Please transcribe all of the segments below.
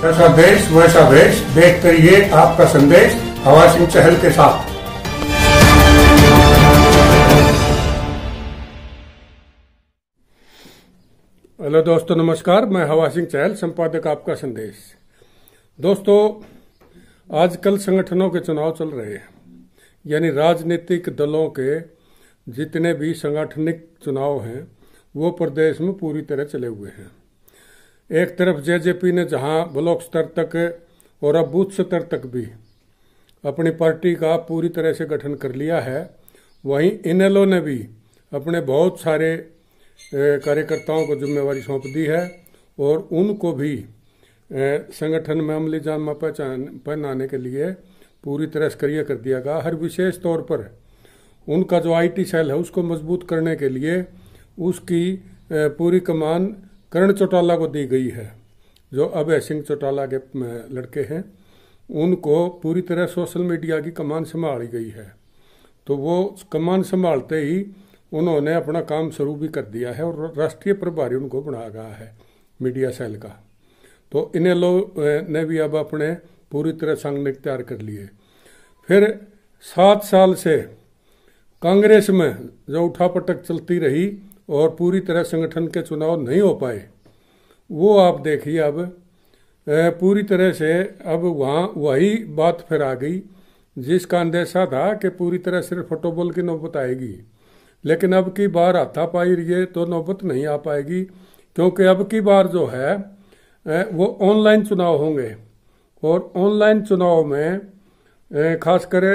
जैसा देश वैसा वेश, देखते रहिए आपका संदेश हवा सिंह चहल के साथ। हेलो दोस्तों, नमस्कार। मैं हवा सिंह चहल, संपादक आपका संदेश। दोस्तों, आजकल संगठनों के चुनाव चल रहे हैं, यानी राजनीतिक दलों के जितने भी सांगठनिक चुनाव हैं वो प्रदेश में पूरी तरह चले हुए हैं। एक तरफ जेजेपी ने जहां ब्लॉक स्तर तक और अब बूथ स्तर तक भी अपनी पार्टी का पूरी तरह से गठन कर लिया है, वहीं इनेलो ने भी अपने बहुत सारे कार्यकर्ताओं को जिम्मेवारी सौंप दी है और उनको भी संगठन में अमली जामा पहनाने के लिए पूरी तरह सक्रिय कर दिया गया। हर विशेष तौर पर उनका जो आईटी सेल है उसको मजबूत करने के लिए उसकी पूरी कमान करण चौटाला को दी गई है। जो अभय सिंह चौटाला के लड़के हैं उनको पूरी तरह सोशल मीडिया की कमान संभाली गई है। तो वो कमान संभालते ही उन्होंने अपना काम शुरू भी कर दिया है और राष्ट्रीय प्रभारी उनको बनाया गया है मीडिया सेल का। तो इन्हें लोग ने भी अब अपने पूरी तरह संगठन तैयार कर लिए। फिर 7 साल से कांग्रेस में जो उठापटक चलती रही और पूरी तरह संगठन के चुनाव नहीं हो पाए, वो आप देखिए अब पूरी तरह से अब वहाँ वही बात फिर आ गई जिसका अंदेशा था कि पूरी तरह सिर्फ फुटबॉल की नौबत आएगी। लेकिन अब की बार हाथापाई रही तो नौबत नहीं आ पाएगी, क्योंकि अब की बार जो है वो ऑनलाइन चुनाव होंगे और ऑनलाइन चुनाव में खासकर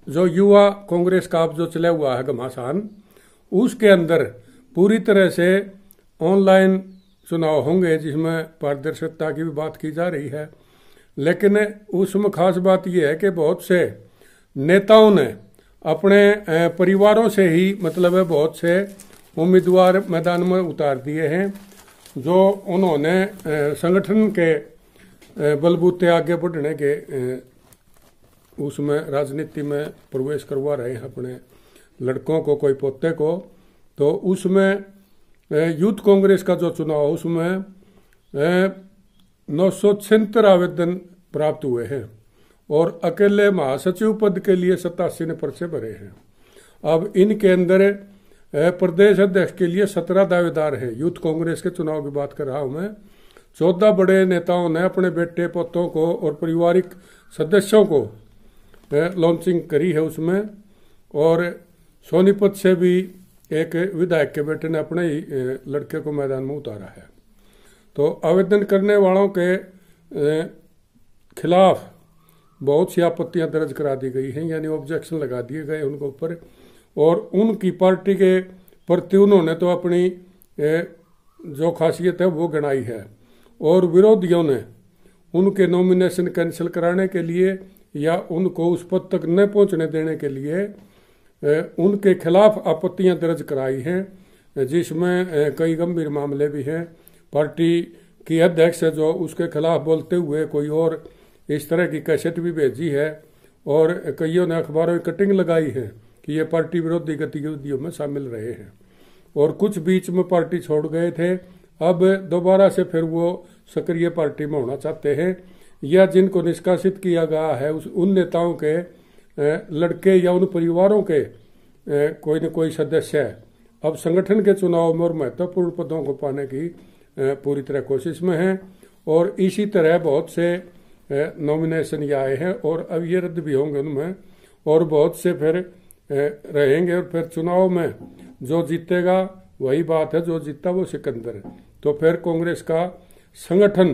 जो युवा कांग्रेस का अब जो चला हुआ है घमासान, उसके अंदर पूरी तरह से ऑनलाइन चुनाव होंगे जिसमें पारदर्शिता की भी बात की जा रही है। लेकिन उसमें खास बात यह है कि बहुत से नेताओं ने अपने परिवारों से ही मतलब है बहुत से उम्मीदवार मैदान में उतार दिए हैं जो उन्होंने संगठन के बलबूते आगे बढ़ने के उसमें राजनीति में प्रवेश करवा रहे हैं अपने लड़कों को, कोई पोते को। तो उसमें यूथ कांग्रेस का जो चुनाव उसमें 976 आवेदन प्राप्त हुए हैं और अकेले महासचिव पद के लिए 87 ने पर्चे भरे हैं। अब इनके अंदर प्रदेश अध्यक्ष के लिए 17 दावेदार हैं। यूथ कांग्रेस के चुनाव की बात कर रहा हूं मैं। 14 बड़े नेताओं ने अपने बेटे पोतों को और पारिवारिक सदस्यों को लॉन्चिंग करी है उसमें। और सोनीपत से भी एक विधायक के बेटे ने अपने ही लड़के को मैदान में उतारा है। तो आवेदन करने वालों के खिलाफ बहुत सी आपत्तियां दर्ज करा दी गई हैं, यानी ऑब्जेक्शन लगा दिए गए उनके ऊपर। और उनकी पार्टी के प्रति उन्होंने तो अपनी जो खासियत है वो गिनाई है और विरोधियों ने उनके नॉमिनेशन कैंसिल कराने के लिए या उनको उस पद तक न पहुंचने देने के लिए उनके खिलाफ आपत्तियां दर्ज कराई हैं, जिसमें कई गंभीर मामले भी हैं। पार्टी की अध्यक्ष जो उसके खिलाफ बोलते हुए कोई और इस तरह की कैसेट भी भेजी है और कईयों ने अखबारों की कटिंग लगाई है कि ये पार्टी विरोधी गतिविधियों में शामिल रहे हैं। और कुछ बीच में पार्टी छोड़ गए थे, अब दोबारा से फिर वो सक्रिय पार्टी में होना चाहते हैं, या जिनको निष्कासित किया गया है उन नेताओं के लड़के या उन परिवारों के कोई न कोई सदस्य अब संगठन के चुनाव में और महत्वपूर्ण पदों को पाने की पूरी तरह कोशिश में हैं। और इसी तरह बहुत से नॉमिनेशन ये आए हैं और अब ये रद्द भी होंगे उनमें, और बहुत से फिर रहेंगे। और फिर चुनाव में जो जीतेगा वही बात है, जो जीता वो सिकंदर। तो फिर कांग्रेस का संगठन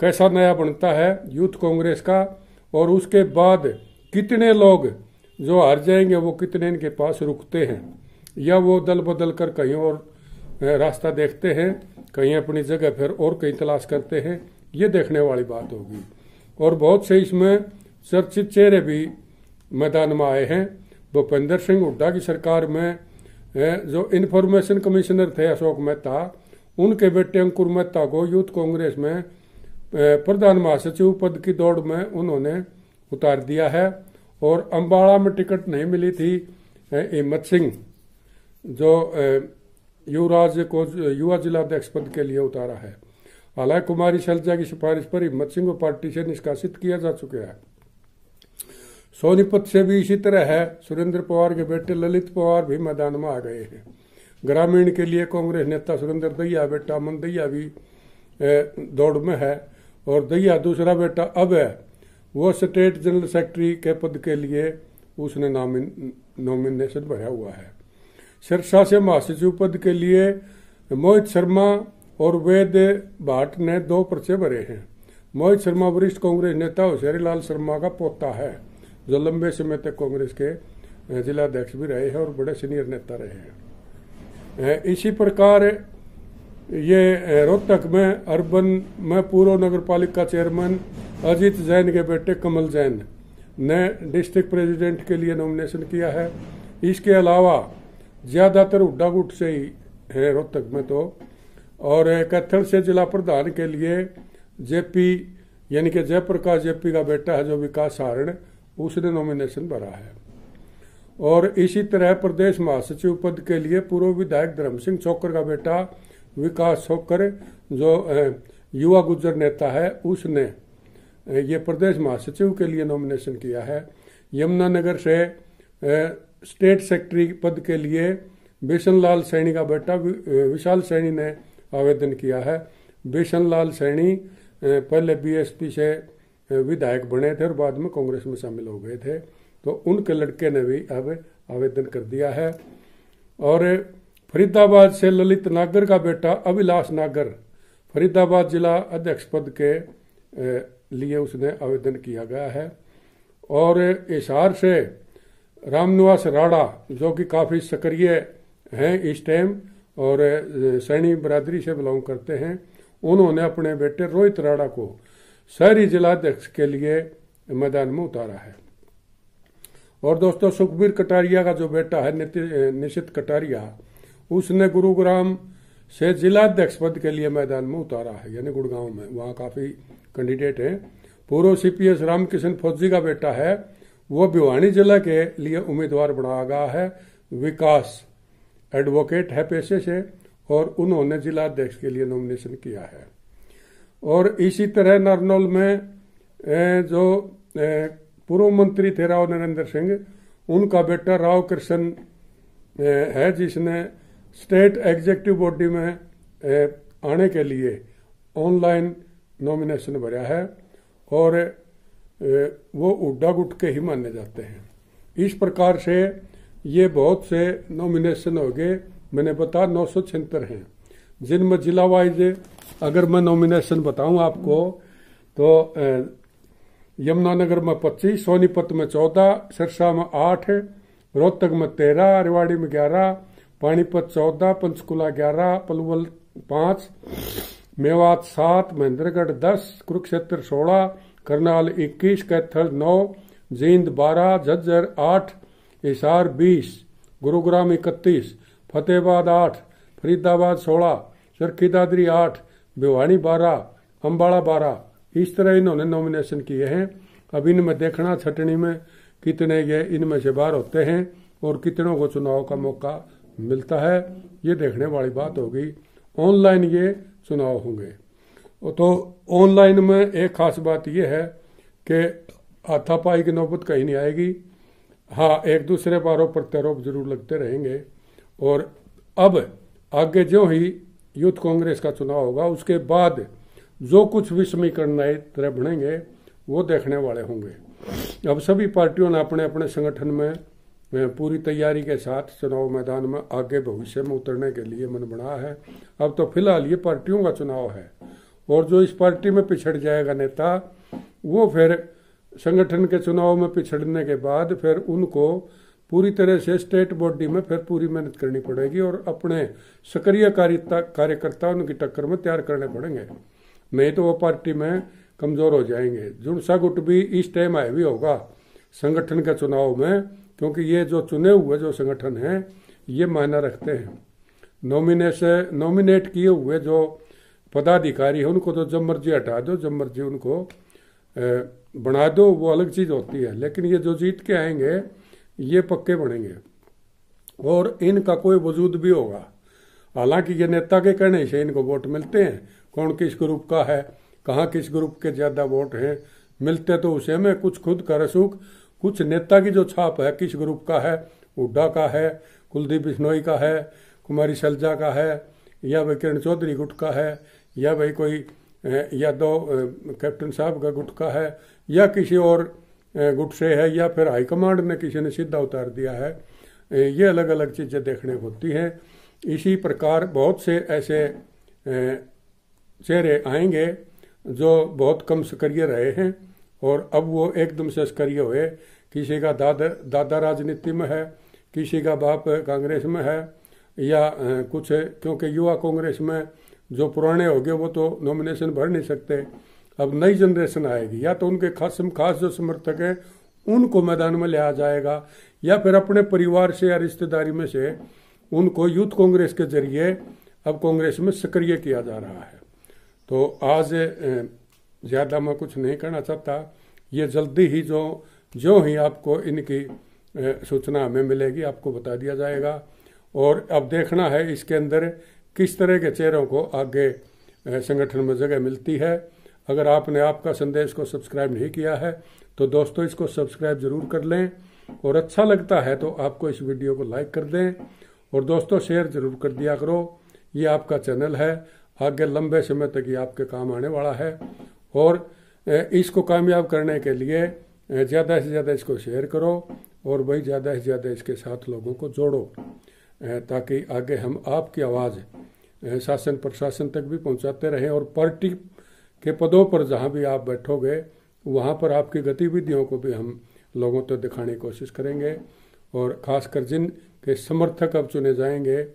कैसा नया बनता है यूथ कांग्रेस का, और उसके बाद कितने लोग जो हार जाएंगे वो कितने इनके पास रुकते हैं, या वो दल बदल कर कहीं और रास्ता देखते हैं, कहीं अपनी जगह फिर और कहीं तलाश करते हैं, ये देखने वाली बात होगी। और बहुत से इसमें चर्चित चेहरे भी मैदान में आए हैं। भूपेंद्र सिंह हुड्डा की सरकार में जो इंफॉर्मेशन कमिश्नर थे अशोक मेहता, उनके बेटे अंकुर मेहता को यूथ कांग्रेस में प्रधान महासचिव पद की दौड़ में उन्होंने उतार दिया है। और अम्बाड़ा में टिकट नहीं मिली थी हिम्मत सिंह जो युवराज को युवा जिला अध्यक्ष पद के लिए उतारा है। हालांकि कुमारी शैलजा की सिफारिश पर हिम्मत सिंह को पार्टी से निष्कासित किया जा चुका है। सोनीपत से भी इसी तरह है। सुरेंद्र पवार के बेटे ललित पवार भी मैदान में आ गए हैं। ग्रामीण के लिए कांग्रेस नेता सुरेंद्र दैया बेटा अमन दैया भी दौड़ में है, और दैया दूसरा बेटा अब है, वो स्टेट जनरल सेक्रेटरी के पद के लिए उसने नॉमिनेशन भरा हुआ है। सिरसा से महासचिव पद के लिए मोहित शर्मा और वेद भाट ने 2 पर्चे भरे हैं। मोहित शर्मा वरिष्ठ कांग्रेस नेता होशियारी लाल शर्मा का पोता है, जो लंबे समय तक कांग्रेस के जिलाध्यक्ष भी रहे हैं और बड़े सीनियर नेता रहे हैं। इसी प्रकार ये रोहतक में अर्बन में पूर्व नगर पालिका चेयरमैन अजीत जैन के बेटे कमल जैन ने डिस्ट्रिक्ट प्रेसिडेंट के लिए नॉमिनेशन किया है। इसके अलावा ज्यादातर हुड्डा गुट से ही है रोहतक में तो, और कैथल से जिला प्रधान के लिए जेपी यानी कि जयप्रकाश जेपी का बेटा है जो विकास सारण, उसने नॉमिनेशन भरा है। और इसी तरह प्रदेश महासचिव पद के लिए पूर्व विधायक धर्म सिंह चौकर का बेटा विकास चौकर जो युवा गुर्जर नेता है, उसने ये प्रदेश महासचिव के लिए नॉमिनेशन किया है। यमुनानगर से स्टेट सेक्रेटरी पद के लिए बेसन लाल सैनी का बेटा विशाल सैनी ने आवेदन किया है। बेसन लाल सैनी पहले बीएसपी से विधायक बने थे और बाद में कांग्रेस में शामिल हो गए थे, तो उनके लड़के ने भी अब आवेदन कर दिया है। और फरीदाबाद से ललित नागर का बेटा अभिलाष नागर फरीदाबाद जिला अध्यक्ष पद के लिए उसने आवेदन किया गया है। और हिसार से रामनिवास राणा जो कि काफी सक्रिय हैं इस टाइम और सैनी बरादरी से बिलोंग करते हैं, उन्होंने अपने बेटे रोहित राणा को शहरी जिलाध्यक्ष के लिए मैदान में उतारा है। और दोस्तों सुखबीर कटारिया का जो बेटा है निशित कटारिया, उसने गुरुग्राम से जिलाध्यक्ष पद के लिए मैदान में उतारा है, यानी गुड़गांव में, वहां काफी कैंडिडेट हैं। पूर्व सीपीएस रामकिशन फौजी का बेटा है, वो भिवानी जिला के लिए उम्मीदवार बनाया गया है। विकास एडवोकेट है पेशे से और उन्होंने जिलाध्यक्ष के लिए नॉमिनेशन किया है। और इसी तरह नारनौल में जो पूर्व मंत्री थे राव नरेंद्र सिंह, उनका बेटा राव कृष्ण है जिसने स्टेट एग्जीक्यूटिव बॉडी में आने के लिए ऑनलाइन नॉमिनेशन भरा है और वो हुड्डा गुट के ही माने जाते हैं। इस प्रकार से ये बहुत से नॉमिनेशन हो गए, मैंने बताया 976 हैं, जिनमें जिला वाइज अगर मैं नॉमिनेशन बताऊं आपको तो यमुनानगर में 25, सोनीपत में 14, सिरसा में 8, रोहतक में 13, रेवाड़ी में 11, पानीपत 14, पंचकुला 11, पलवल 5, मेवात 7, महेंद्रगढ़ 10, कुरुक्षेत्र 16, करनाल 21, कैथल 9, जींद 12, झज्जर 8, हिसार 20, गुरुग्राम 31, फतेहाबाद 8, फरीदाबाद 16, चरखी दादरी 8, भिवानी 12, अम्बाड़ा 12। इस तरह इन्होंने नॉमिनेशन किए हैं। अब इनमें देखना छटनी में कितने ये इनमें से बाहर होते हैं और कितनों को चुनाव का मौका मिलता है, ये देखने वाली बात होगी। ऑनलाइन ये चुनाव होंगे तो ऑनलाइन में एक खास बात यह है कि हाथापाई की नौबत कहीं नहीं आएगी। हाँ, एक दूसरे पर आरोप प्रत्यारोप जरूर लगते रहेंगे। और अब आगे जो ही यूथ कांग्रेस का चुनाव होगा उसके बाद जो कुछ भी समीकरण नए तरह बनेंगे वो देखने वाले होंगे। अब सभी पार्टियों ने अपने अपने संगठन में पूरी तैयारी के साथ चुनाव मैदान में आगे भविष्य में उतरने के लिए मन बनाया है। अब तो फिलहाल ये पार्टियों का चुनाव है और जो इस पार्टी में पिछड़ जाएगा नेता, वो फिर संगठन के चुनाव में पिछड़ने के बाद फिर उनको पूरी तरह से स्टेट बॉडी में फिर पूरी मेहनत करनी पड़ेगी और अपने सक्रिय कार्यकर्ता उनकी टक्कर में तैयार करने पड़ेंगे, नहीं तो वो पार्टी में कमजोर हो जाएंगे। जुड़सा गुट भी इस टाइम हैवी होगा संगठन के चुनाव में, क्योंकि ये जो चुने हुए जो संगठन हैं ये मायना रखते हैं। नॉमिनेट किए हुए जो पदाधिकारी है उनको तो जब मर्जी हटा दो, जब मर्जी उनको बना दो, वो अलग चीज होती है। लेकिन ये जो जीत के आएंगे ये पक्के बनेंगे और इनका कोई वजूद भी होगा। हालांकि ये नेता के कहने से इनको वोट मिलते हैं, कौन किस ग्रुप का है, कहाँ किस ग्रुप के ज़्यादा वोट हैं, मिलते तो उसे में कुछ खुद का रसूख, कुछ नेता की जो छाप है किस ग्रुप का है, हुड्डा का है, कुलदीप बिश्नोई का है, कुमारी सलजा का है, या भाई किरण चौधरी गुट का है, या भाई कोई या दो कैप्टन साहब का गुट का है, या किसी और गुट से है, या फिर हाईकमांड ने किसी ने सीधा उतार दिया है। ये अलग अलग चीज़ें देखने को होती हैं। इसी प्रकार बहुत से ऐसे चेहरे आएंगे जो बहुत कम सक्रिय रहे हैं और अब वो एकदम से सक्रिय हुए। किसी का दादा राजनीति में है, किसी का बाप कांग्रेस में है, या कुछ क्योंकि युवा कांग्रेस में जो पुराने हो गए वो तो नॉमिनेशन भर नहीं सकते। अब नई जनरेशन आएगी, या तो उनके खास जो समर्थक हैं उनको मैदान में लिया जाएगा, या फिर अपने परिवार से या रिश्तेदारी में से उनको यूथ कांग्रेस के जरिए अब कांग्रेस में सक्रिय किया जा रहा है। तो आज ज़्यादा मैं कुछ नहीं कहना चाहता। ये जल्दी ही जो ही आपको इनकी सूचना हमें मिलेगी आपको बता दिया जाएगा। और अब देखना है इसके अंदर किस तरह के चेहरों को आगे संगठन में जगह मिलती है। अगर आपने आपका संदेश को सब्सक्राइब नहीं किया है तो दोस्तों इसको सब्सक्राइब जरूर कर लें, और अच्छा लगता है तो आपको इस वीडियो को लाइक कर दें, और दोस्तों शेयर जरूर कर दिया करो। ये आपका चैनल है, आगे लंबे समय तक ये आपके काम आने वाला है, और इसको कामयाब करने के लिए ज़्यादा से ज़्यादा इसको शेयर करो, और वही ज़्यादा से ज़्यादा इसके साथ लोगों को जोड़ो, ताकि आगे हम आपकी आवाज़ शासन प्रशासन तक भी पहुंचाते रहें, और पार्टी के पदों पर जहां भी आप बैठोगे वहां पर आपकी गतिविधियों को भी हम लोगों तक दिखाने की कोशिश करेंगे। और ख़ासकर जिन के समर्थक अब चुने जाएंगे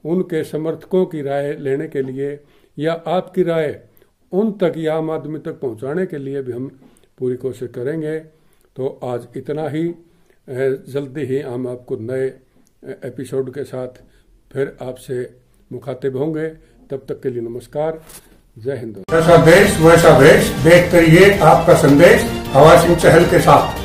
उनके समर्थकों की राय लेने के लिए, या आपकी राय उन तक या आम आदमी तक पहुंचाने के लिए भी हम पूरी कोशिश करेंगे। तो आज इतना ही, जल्दी ही हम आपको नए एपिसोड के साथ फिर आपसे मुखातिब होंगे। तब तक के लिए नमस्कार, जय हिंद। जैसा देश वैसा वेश, देखते रहिए आपका संदेश हवा सिंह चहल के साथ।